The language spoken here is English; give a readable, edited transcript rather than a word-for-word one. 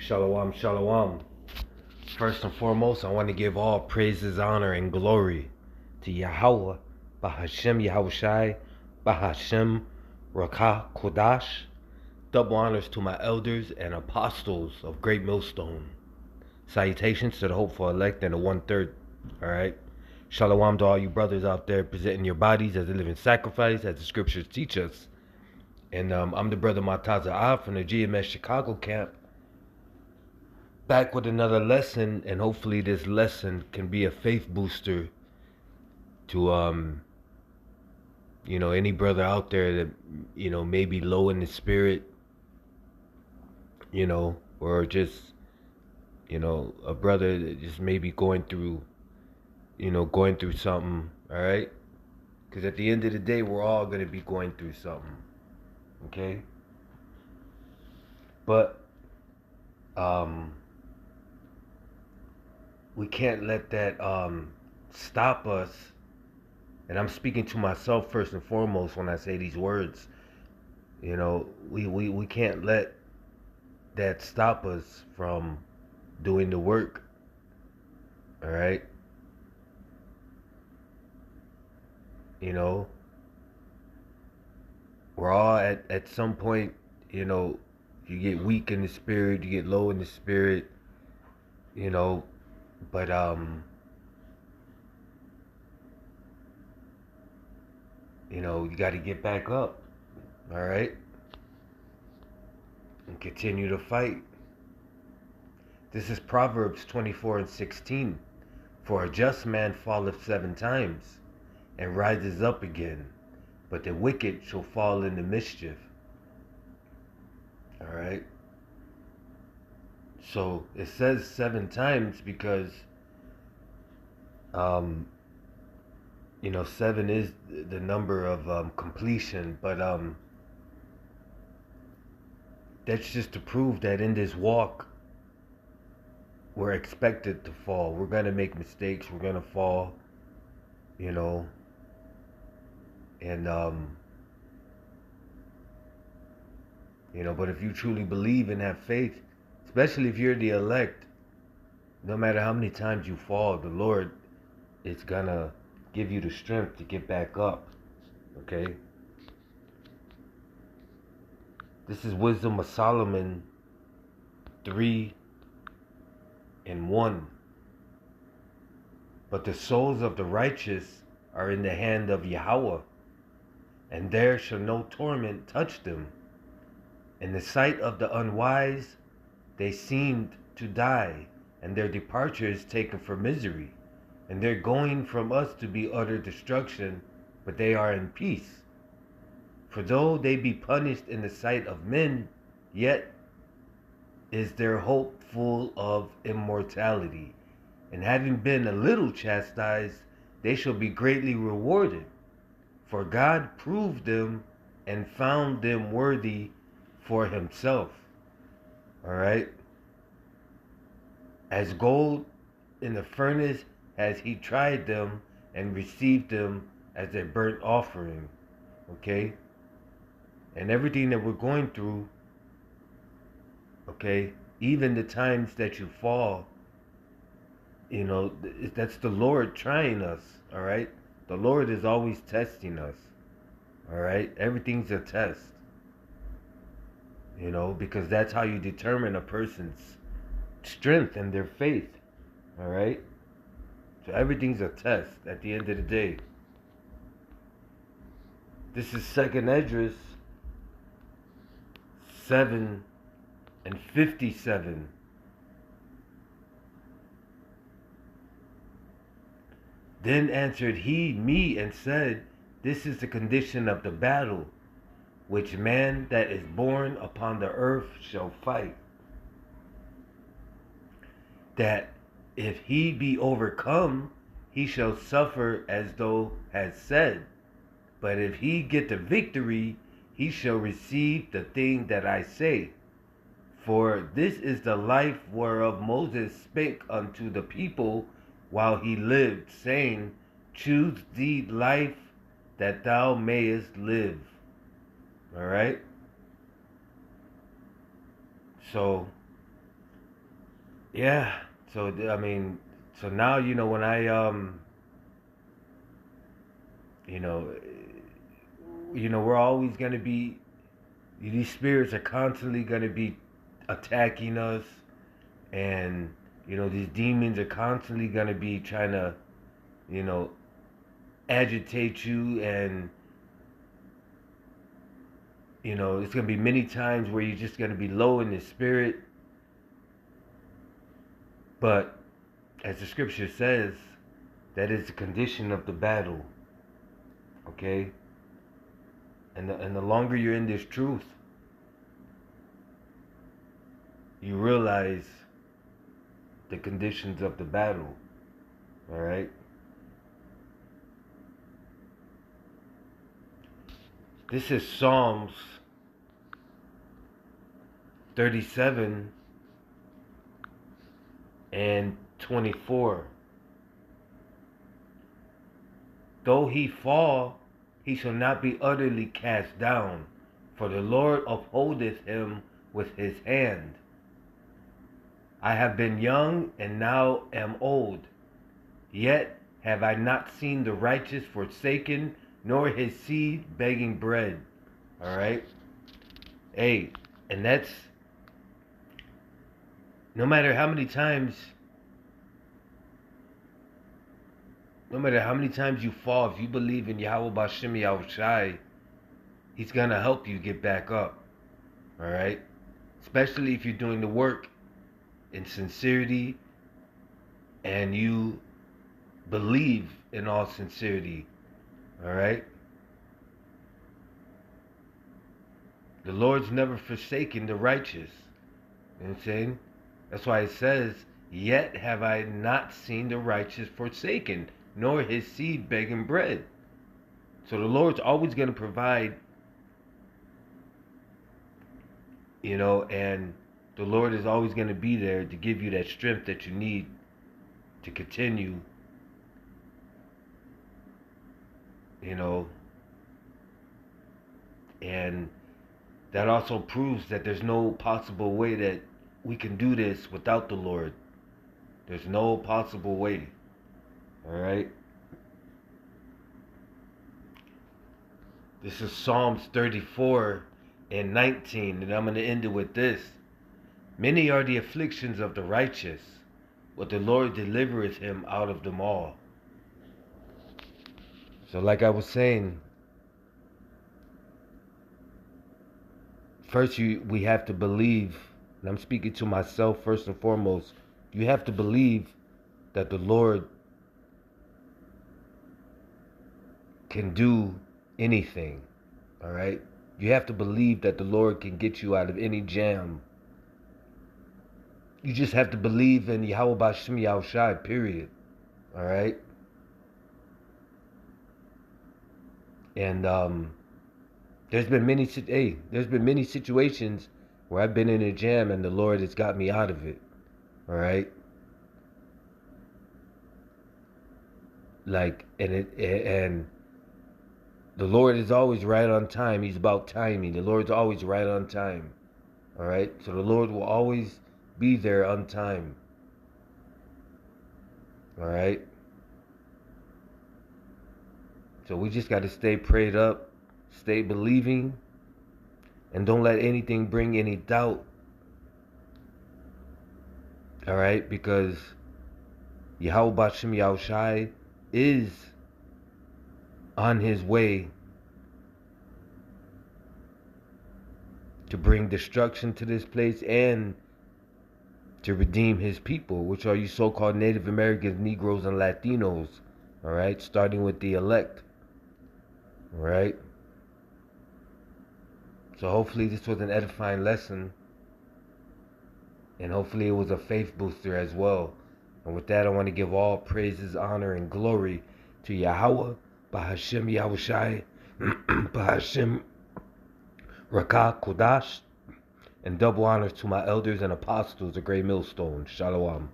Shalom, shalom. First and foremost, I want to give all praises, honor, and glory to Yahweh, Bahashem Yahushai, Bahashem Rakah Kodash. Double honors to my elders and apostles of Great Millstone. Salutations to the hopeful elect and the 1/3. Alright? Shalom to all you brothers out there presenting your bodies as a living sacrifice, as the scriptures teach us. And I'm the brother Mataza from the GMS Chicago camp. Back with another lesson, and hopefully this lesson can be a faith booster to any brother out there that may be low in the spirit, or just a brother that just maybe going through something. All right, because at the end of the day, we're all gonna be going through something. Okay, but we can't let that stop us. And I'm speaking to myself first and foremost when I say these words. We can't let that stop us from doing the work. All right? We're all at some point, you get weak in the spirit, you get low in the spirit, but you got to get back up, all right, and continue to fight. This is Proverbs 24:16. For a just man falleth 7 times and rises up again, but the wicked shall fall into mischief. All right. So it says 7 times because 7 is the number of completion, but that's just to prove that in this walk we're expected to fall. We're gonna make mistakes, we're gonna fall, and but if you truly believe and have faith, especially if you're the elect, no matter how many times you fall, the Lord is gonna give you the strength to get back up. Okay? This is Wisdom of Solomon 3:1. But the souls of the righteous are in the hand of Yahweh, and there shall no torment touch them. In the sight of the unwise, they seemed to die, and their departure is taken for misery, and their going from us to be utter destruction, but they are in peace. For though they be punished in the sight of men, yet is their hope full of immortality. And having been a little chastised, they shall be greatly rewarded. For God proved them and found them worthy for himself. All right? As gold in the furnace has he tried them and received them as a burnt offering. Okay? And everything that we're going through, okay, even the times that you fall, that's the Lord trying us, all right? The Lord is always testing us, all right? Everything's a test, because that's how you determine a person's strength and their faith, all right? So everything's a test at the end of the day. This is 2nd Esdras 7:57. Then answered he me and said, this is the condition of the battle, which man that is born upon the earth shall fight. That if he be overcome, he shall suffer as thou hast said. But if he get the victory, he shall receive the thing that I say. For this is the life whereof Moses spake unto the people while he lived, saying, choose thee life that thou mayest live. All right? So yeah. So I mean, so now when I you know, we're always gonna be. These spirits are constantly gonna be attacking us, and these demons are constantly gonna be trying to, you know, agitate you, and it's gonna be many times where you're just gonna be low in the spirit. But as the scripture says, that is the condition of the battle. Okay? And the longer you're in this truth, you realize the conditions of the battle. Alright? This is Psalms 37 and 24. Though he fall, he shall not be utterly cast down, for the Lord upholdeth him with his hand. I have been young and now am old, yet have I not seen the righteous forsaken, nor his seed begging bread. Alright? Hey, and that's no matter how many times you fall, if you believe in Yahweh Bashem Yahushai, he's gonna help you get back up. Alright? Especially if you're doing the work in sincerity and you believe in all sincerity. Alright? The Lord's never forsaken the righteous. You know what I'm saying? That's why it says, yet have I not seen the righteous forsaken, nor his seed begging bread. So the Lord's always going to provide, and the Lord is always going to be there to give you that strength that you need to continue, and that also proves that there's no possible way that we can do this without the Lord. There's no possible way. Alright? This is Psalms 34 and 19, and I'm going to end it with this. Many are the afflictions of the righteous, but the Lord delivereth him out of them all. So like I was saying, first we have to believe, and I'm speaking to myself first and foremost, you have to believe that the Lord can do anything. Alright? You have to believe that the Lord can get you out of any jam. You just have to believe in Yahweh Bashem Yahushai, period. Alright? And there's been many situations where I've been in a jam and the Lord has got me out of it. Alright? And the Lord is always right on time. He's about timing. The Lord's always right on time. Alright? So the Lord will always be there on time. Alright? So we just got to stay prayed up, stay believing, and don't let anything bring any doubt. Alright? Because Yahweh Bashem Yahushai is on his way to bring destruction to this place and to redeem his people, which are you so-called Native Americans, Negroes, and Latinos. Alright? Starting with the elect. Alright? So hopefully this was an edifying lesson. And hopefully it was a faith booster as well. And with that, I want to give all praises, honor, and glory to Yahweh, Bahashem Yahushai, Bahashem Rakah Kodash, and double honors to my elders and apostles, the great millstone. Shalom.